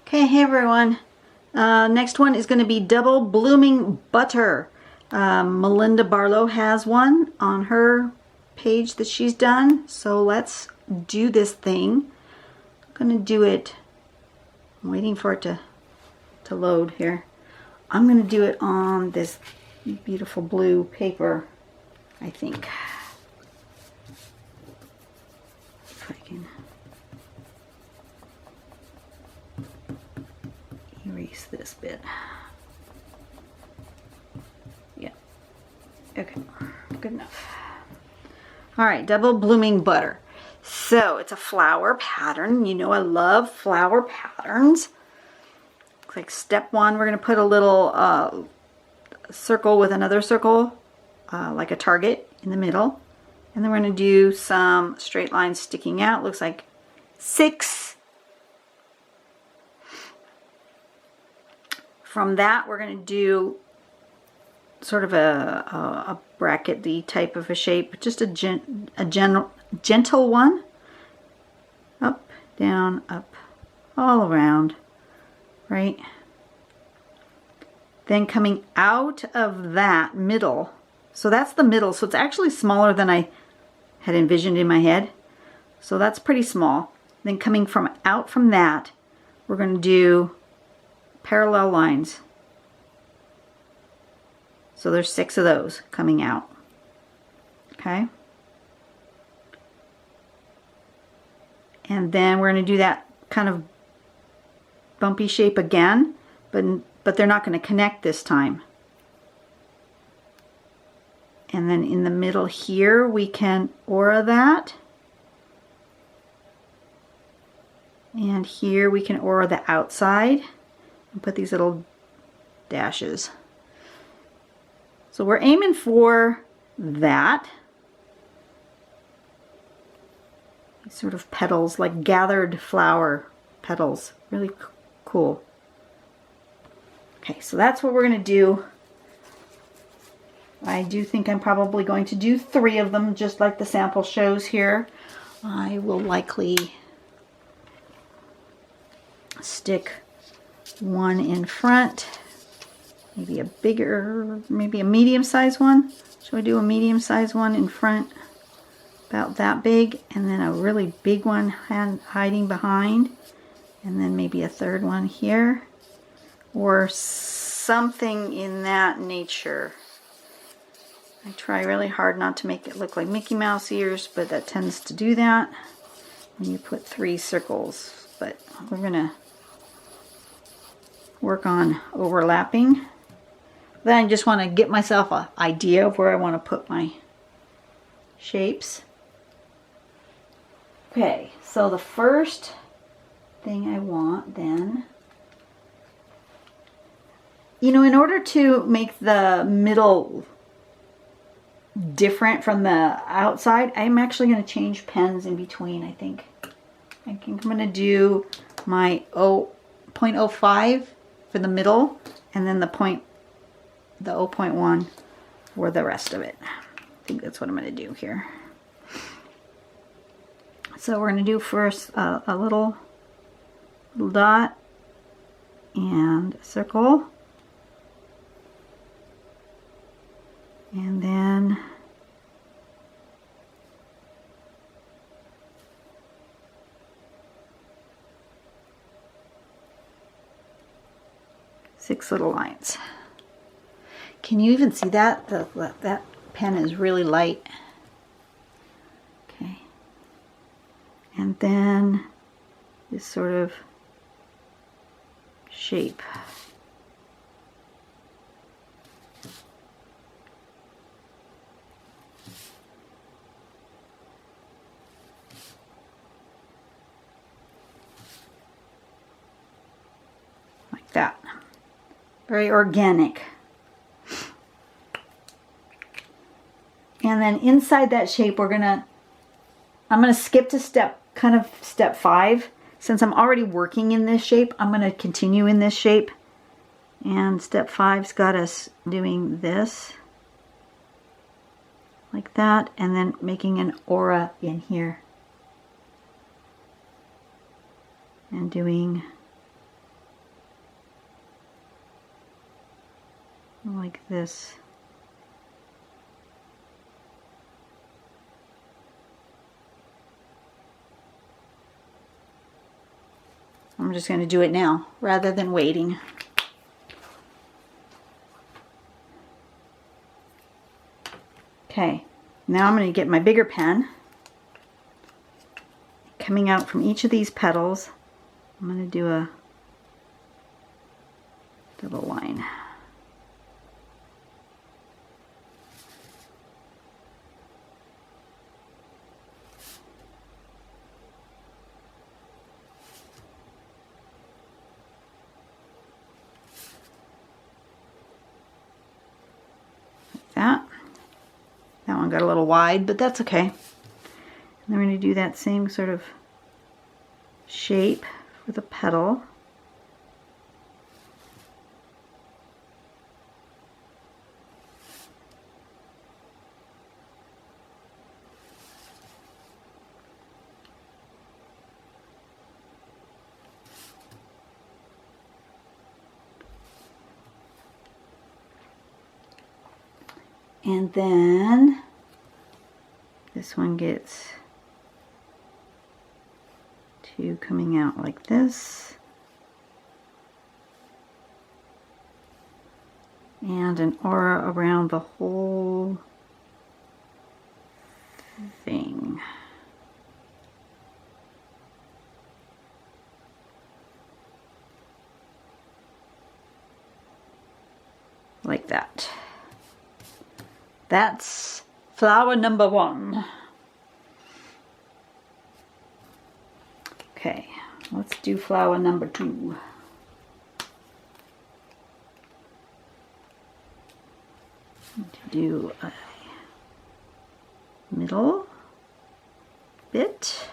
Okay, hey everyone. Next one is going to be Double Blooming Butter. Melinda Barlow has one on her page that she's done. So let's do this thing. I'm going to do it. I'm waiting for it to load here. I'm going to do it on this beautiful blue paper, I think. If I can erase this bit. Yeah. Okay. Good enough. All right. Double Blooming Butter. So it's a flower pattern. You know I love flower patterns. Looks like step one, we're going to put a little circle with another circle, like a target in the middle. And then we're going to do some straight lines sticking out. Looks like 6. From that, we're going to do sort of a brackety type of a shape, just a gentle one. Up, down, up, all around, right? Then coming out of that middle, so that's the middle, so it's actually smaller than I had envisioned in my head. So that's pretty small. Then coming out from that, we're going to do parallel lines. So there's 6 of those coming out. Okay. And then we're going to do that kind of bumpy shape again, but they're not going to connect this time. And then in the middle here, we can aura that. And here we can aura the outside and put these little dashes. So we're aiming for that. These sort of petals, like gathered flower petals. Really cool. Okay, so that's what we're going to do. I do think I'm probably going to do 3 of them, just like the sample shows here. I will likely stick one in front. Maybe a bigger, maybe a medium-sized one. Should we do a medium-sized one in front? About that big. And then a really big one hiding behind. And then maybe a third one here. Or something in that nature. I try really hard not to make it look like Mickey Mouse ears, but that tends to do that when you put 3 circles. But we're going to work on overlapping. Then I just want to get myself an idea of where I want to put my shapes. Okay, so the first thing I want then, you know, in order to make the middle different from the outside, I'm actually going to change pens in between, I think. I'm going to do my 0.05 for the middle, and then the 0.1 for the rest of it. I think that's what I'm going to do here. So we're going to do first a little dot and a circle. And then six little lines. Can you even see that? That pen is really light. Okay. And then this sort of shape. Like that. Very organic. And then inside that shape, I'm gonna skip to step 5. Since I'm already working in this shape, I'm gonna continue in this shape. And step 5's got us doing this, like that, and then making an aura in here. And doing like this. I'm just going to do it now rather than waiting. Okay, now I'm going to get my bigger pen. Coming out from each of these petals, I'm going to do a double line. That one got a little wide, but that's okay. And then we're going to do that same sort of shape for the petal. And then this one gets two coming out like this. And an aura around the whole thing. Like that. That's flower number 1. Okay, let's do flower number 2. Do a middle bit.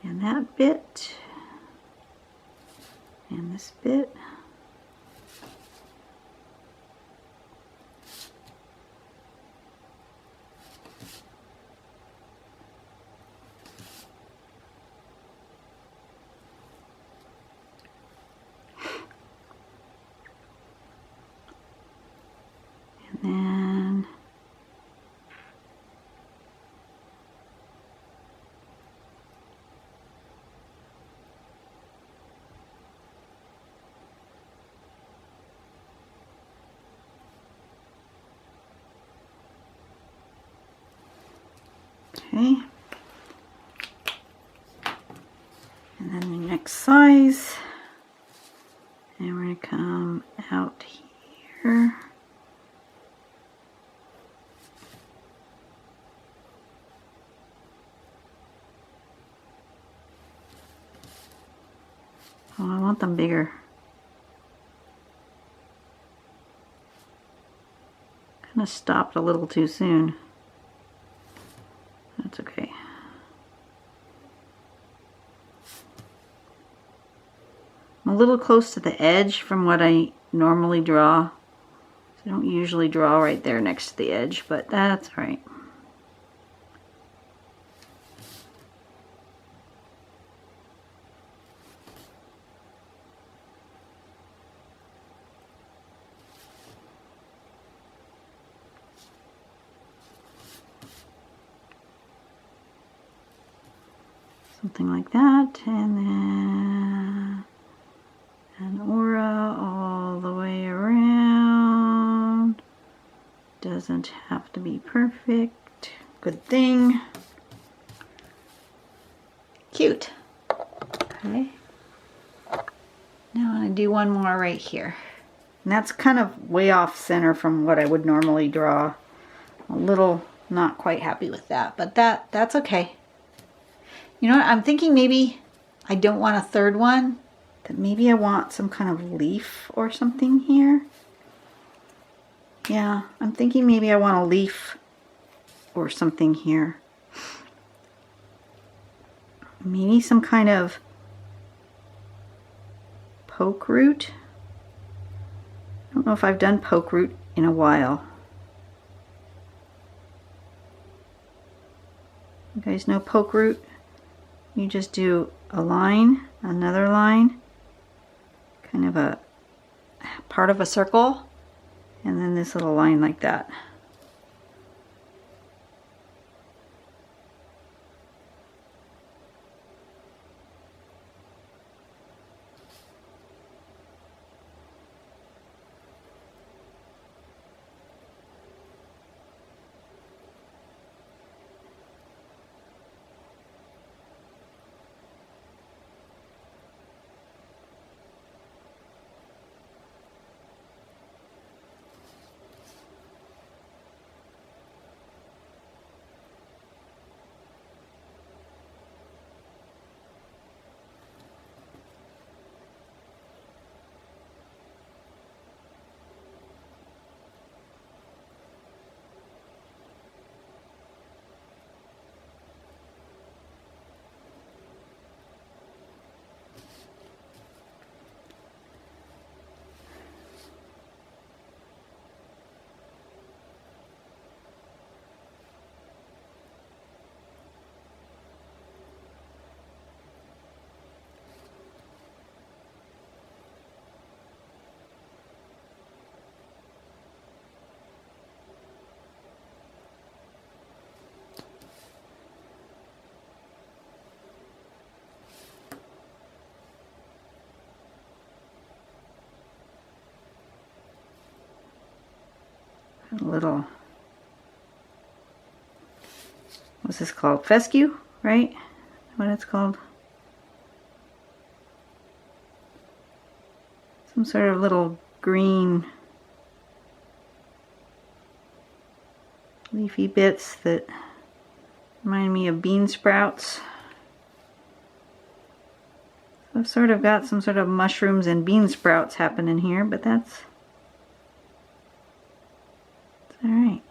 And that bit, and this bit. And then okay, and then the next size, and we're going to come out here. Oh, I want them bigger. Kind of stopped a little too soon. That's okay. I'm a little close to the edge from what I normally draw. So I don't usually draw right there next to the edge, but that's all right. Something like that, and then an aura all the way around. Doesn't have to be perfect. Good thing. Cute. Okay. Now I'm going to do one more right here. And that's kind of way off center from what I would normally draw. A little not quite happy with that, but that's okay. You know what, I'm thinking maybe I don't want a third one, that maybe I want some kind of leaf or something here. Yeah, I'm thinking maybe I want a leaf or something here. Maybe some kind of poke root. I don't know if I've done poke root in a while. You guys know poke root? You just do a line, another line, kind of a part of a circle, and then this little line like that. A little, what's this called? Fescue, right? What it's called? Some sort of little green leafy bits that remind me of bean sprouts. So I've sort of got some sort of mushrooms and bean sprouts happening here, but that's all right.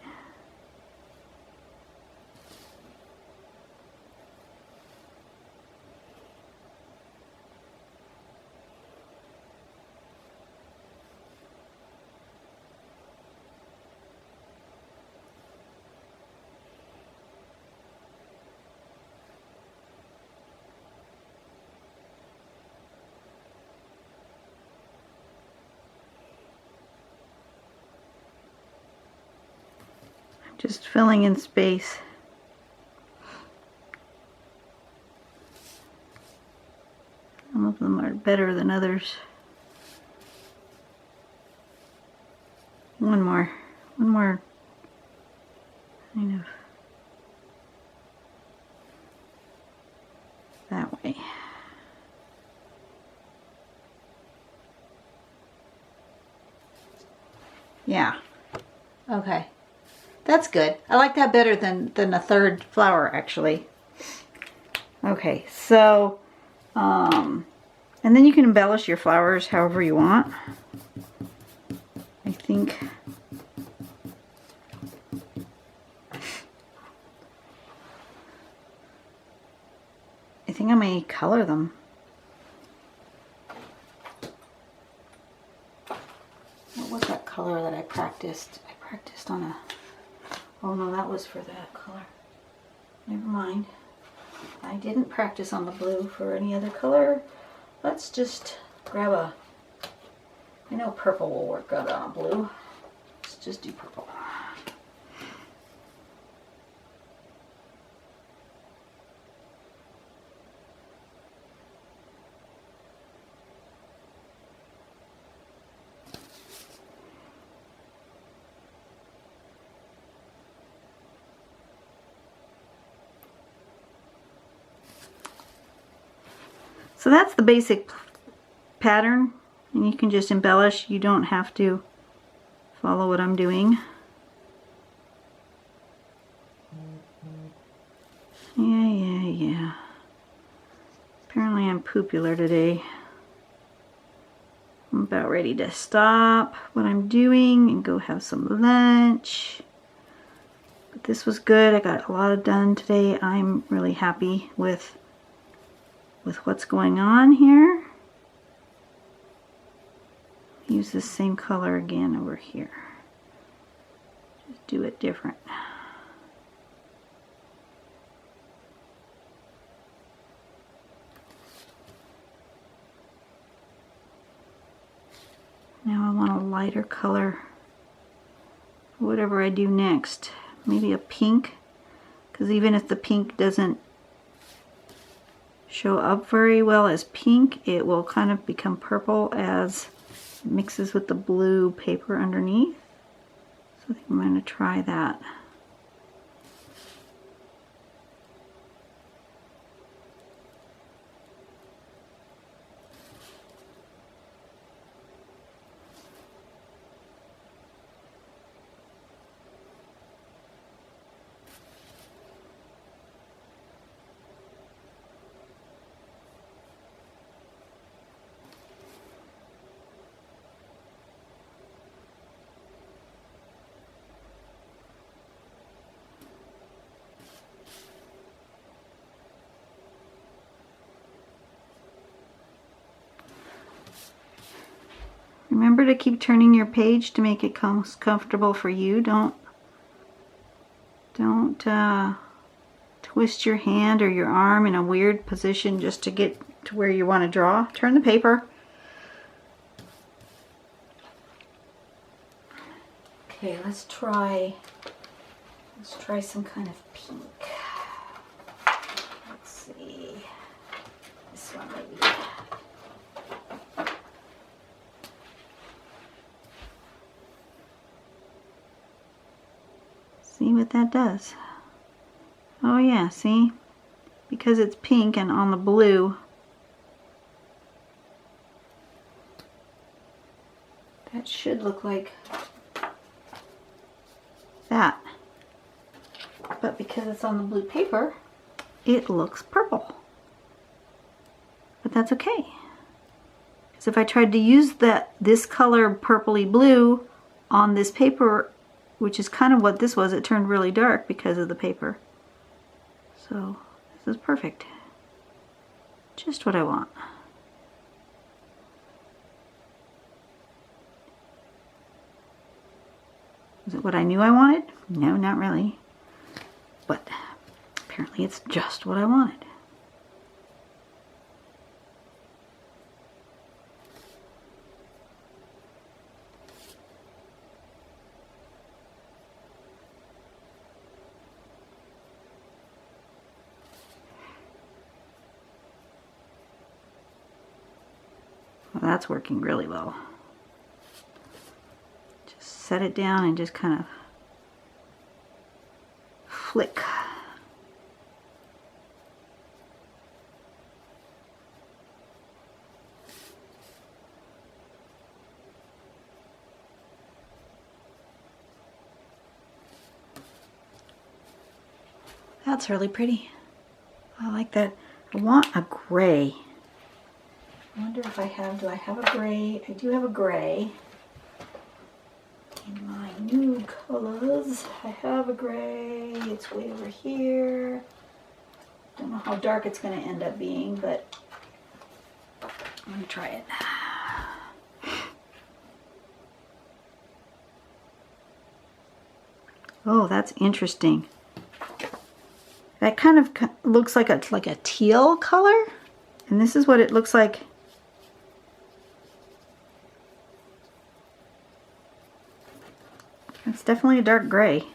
Just filling in space. Some of them are better than others. One more kind of that way. Yeah. Okay. That's good. I like that better than a third flower, actually. Okay, so, and then you can embellish your flowers however you want. I think I may color them. What was that color that I practiced? I practiced on a... Oh no, that was for that color. Never mind. I didn't practice on the blue for any other color. Let's just grab a... I know purple will work good on a blue. Let's just do purple. So that's the basic pattern, and you can just embellish. You don't have to follow what I'm doing. Yeah. Apparently I'm popular today. I'm about ready to stop what I'm doing and go have some lunch. But this was good. I got a lot done today. I'm really happy with what's going on here. Use the same color again over here. Just do it different. lighter color, whatever I do next. Maybe a pink, because even if the pink doesn't show up very well as pink, it will kind of become purple as it mixes with the blue paper underneath. So I think I'm going to try that. Remember to keep turning your page to make it comfortable for you. Don't twist your hand or your arm in a weird position just to get to where you want to draw. Turn the paper. Okay, let's try some kind of pink. Let's see. This one maybe. See what that does. Oh yeah, see? Because it's pink and on the blue, that should look like that. But because it's on the blue paper, it looks purple. But that's okay. Because if I tried to use this color purpley blue on this paper, which is kind of what this was, it turned really dark because of the paper. So this is perfect. Just what I want. Is it what I knew I wanted? No, not really. But apparently it's just what I wanted. Well, that's working really well. Just set it down and just kind of flick. That's really pretty. I like that. I want a gray. I wonder if do I have a gray? I do have a gray. In my new colors, I have a gray. It's way over here. Don't know how dark it's going to end up being, but I'm going to try it. Oh, that's interesting. That kind of looks like a teal color, and this is what it looks like. It's definitely a dark gray.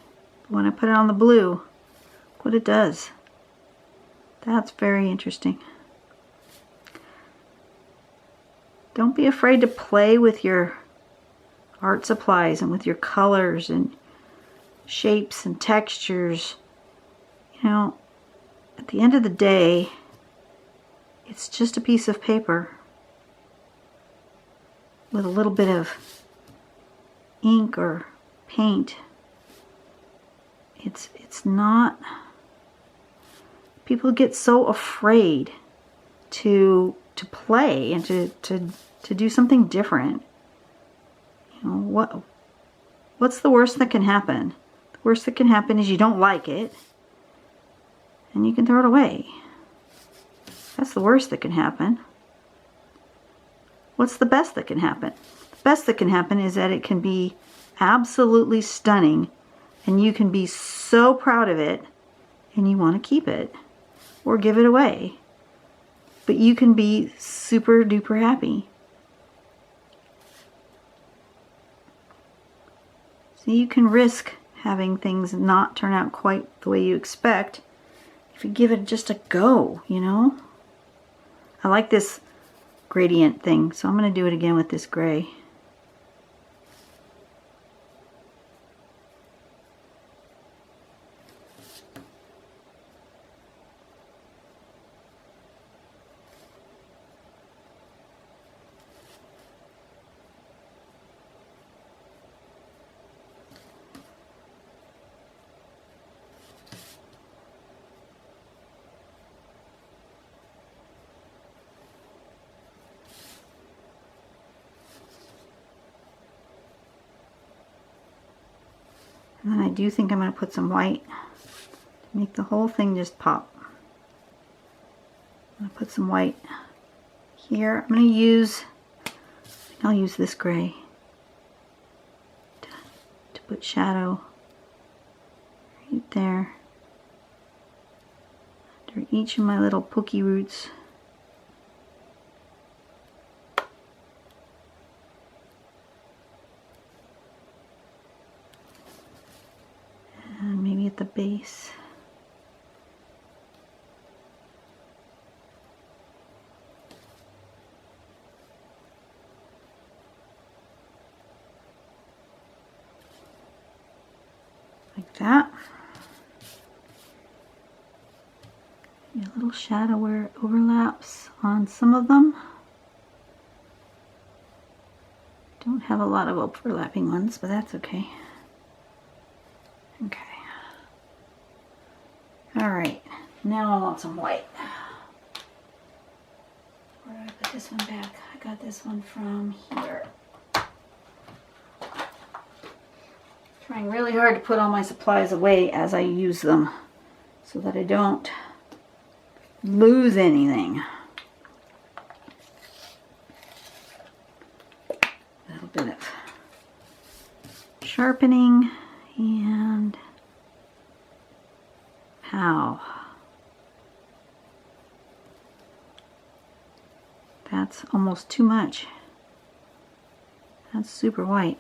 When I put it on the blue, look what it does. That's very interesting. Don't be afraid to play with your art supplies and with your colors and shapes and textures. You know, at the end of the day, it's just a piece of paper with a little bit of ink or paint. It's not, people get so afraid to play and to do something different. You know, what's the worst that can happen? The worst that can happen is you don't like it and you can throw it away. That's the worst that can happen. What's the best that can happen? The best that can happen is that it can be absolutely stunning and you can be so proud of it and you want to keep it or give it away. But you can be super duper happy. So you can risk having things not turn out quite the way you expect if you give it just a go, you know? I like this gradient thing, so I'm going to do it again with this gray. And then I do think I'm going to put some white to make the whole thing just pop. I'm going to put some white here. I'm going to use, I'll use this gray to put shadow right there under each of my little pokey roots. At the base. Like that. A little shadow where it overlaps on some of them. Don't have a lot of overlapping ones, but that's okay. Okay. Alright, now I want some white. Where did I put this one back? I got this one from here. Trying really hard to put all my supplies away as I use them so that I don't lose anything. A little bit of sharpening and pow. That's almost too much. That's super white.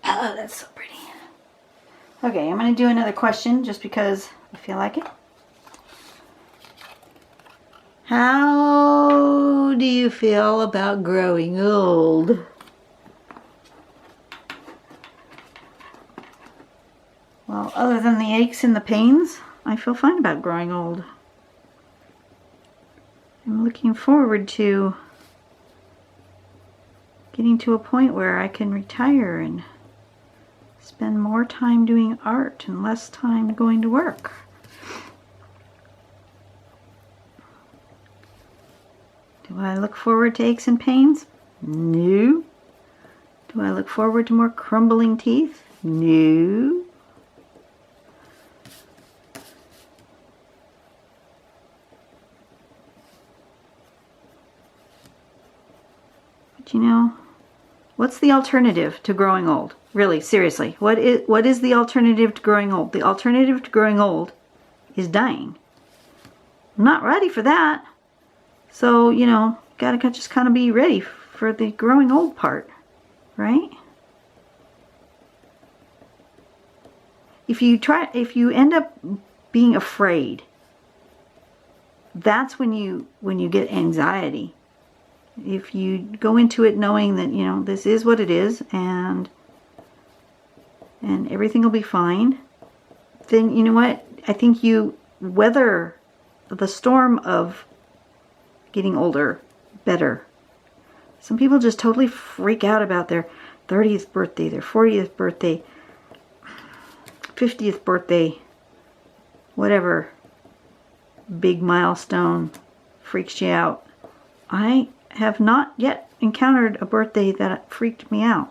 Oh, that's so pretty. Okay, I'm going to do another question just because I feel like it. How do you feel about growing old? Well, other than the aches and the pains, I feel fine about growing old. I'm looking forward to getting to a point where I can retire and spend more time doing art and less time going to work. Do I look forward to aches and pains? No. Do I look forward to more crumbling teeth? No. But you know, what's the alternative to growing old? Really, seriously, what is the alternative to growing old? The alternative to growing old is dying. I'm not ready for that. So, you know, gotta just kind of be ready for the growing old part, right? If you end up being afraid, that's when you get anxiety. if you go into it knowing that, you know, this is what it is, and everything will be fine, then you know what? I think you weather the storm of getting older better. Some people just totally freak out about their 30th birthday, their 40th birthday, 50th birthday, whatever big milestone freaks you out. I have not yet encountered a birthday that freaked me out.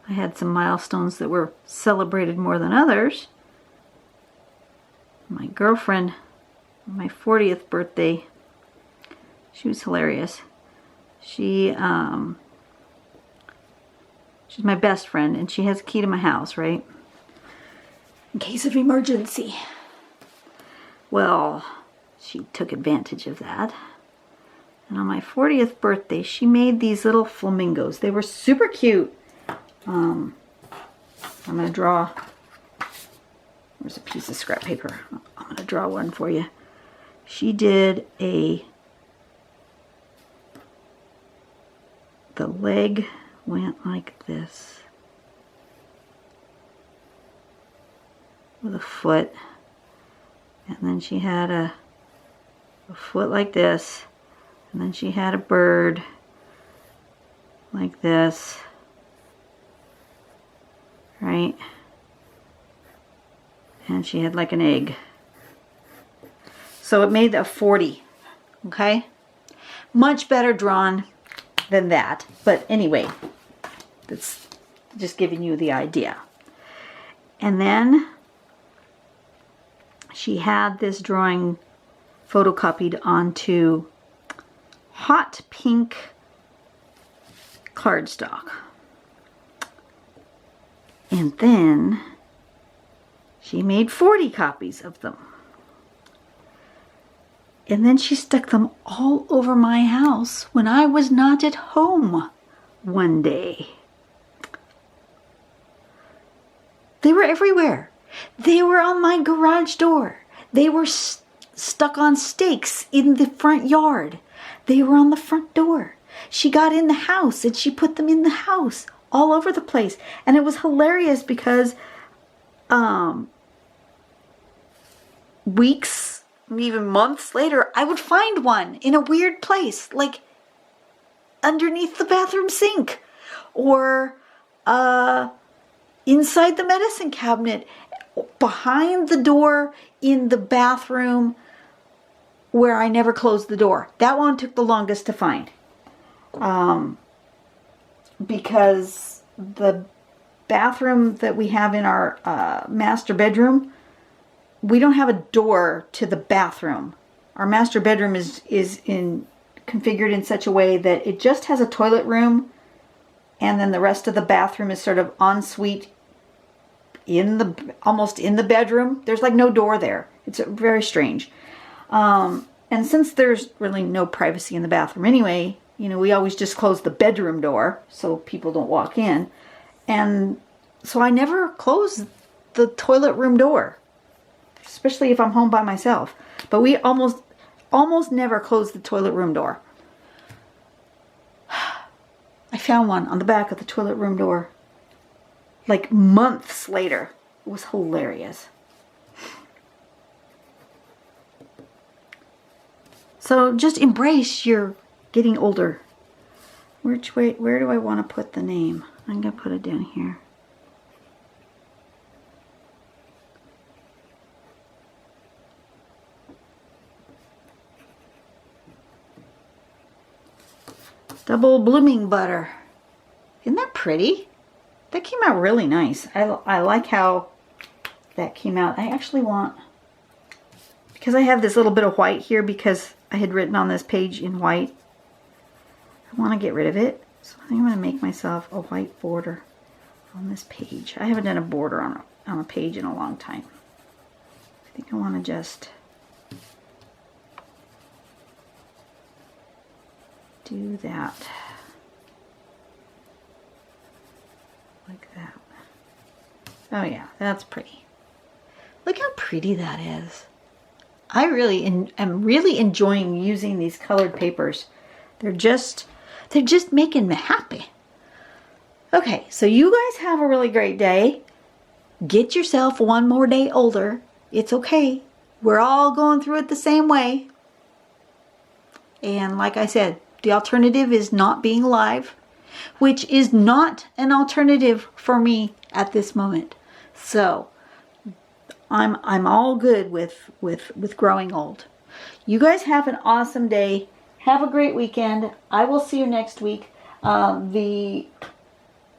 I had some milestones that were celebrated more than others. My girlfriend, my 40th birthday, she was hilarious. She's my best friend, and she has a key to my house, right? In case of emergency. Well, she took advantage of that. And on my 40th birthday, she made these little flamingos. They were super cute. I'm going to draw, there's a piece of scrap paper. I'm going to draw one for you. She did the leg went like this, with a foot, and then she had a foot like this, and then she had a bird like this, right? And she had like an egg. So it made a 40, okay? Much better drawn than that. But anyway, that's just giving you the idea. And then she had this drawing photocopied onto hot pink cardstock. And then she made 40 copies of them. And then she stuck them all over my house when I was not at home one day. They were everywhere. They were on my garage door. They were stuck on stakes in the front yard. They were on the front door. She got in the house and she put them in the house all over the place. And it was hilarious because weeks, even months later, I would find one in a weird place, like underneath the bathroom sink or inside the medicine cabinet, behind the door in the bathroom where I never closed the door. That one took the longest to find. Because the bathroom that we have in our master bedroom, we don't have a door to the bathroom. Our master bedroom is configured in such a way that it just has a toilet room, and then the rest of the bathroom is sort of ensuite almost in the bedroom. There's like no door there. It's very strange. And since there's really no privacy in the bathroom anyway, you know, we always just close the bedroom door so people don't walk in. And so I never close the toilet room door, especially if I'm home by myself. But we almost never close the toilet room door. I found one on the back of the toilet room door like months later. It was hilarious. So just embrace your getting older. Where do I want to put the name? I'm going to put it down here. Double blooming butter. Isn't that pretty? That came out really nice. I like how that came out. I actually want, because I have this little bit of white here because I had written on this page in white. I want to get rid of it. So I think I'm going to make myself a white border on this page. I haven't done a border on a page in a long time. I think I want to just do that. Like that. Oh yeah, that's pretty. Look how pretty that is. I really am really enjoying using these colored papers. They're just making me happy. Okay, so you guys have a really great day. Get yourself one more day older. It's okay. We're all going through it the same way. And like I said, the alternative is not being alive, which is not an alternative for me at this moment. So I'm all good with growing old. You guys have an awesome day. Have a great weekend. I will see you next week. The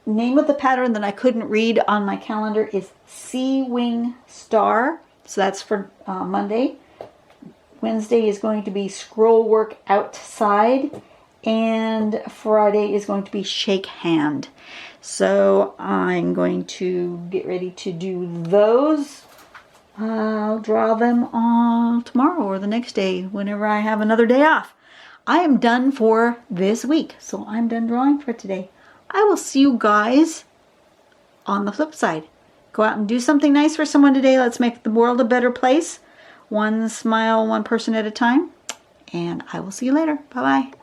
name of the pattern that I couldn't read on my calendar is Sea Wing Star. So that's for Monday. Wednesday is going to be Scroll Work Outside. And Friday is going to be Shake Hand. So I'm going to get ready to do those. I'll draw them all tomorrow or the next day whenever I have another day off. I am done for this week. So I'm done drawing for today. I will see you guys on the flip side. Go out and do something nice for someone today. Let's make the world a better place. One smile, one person at a time. And I will see you later. Bye-bye.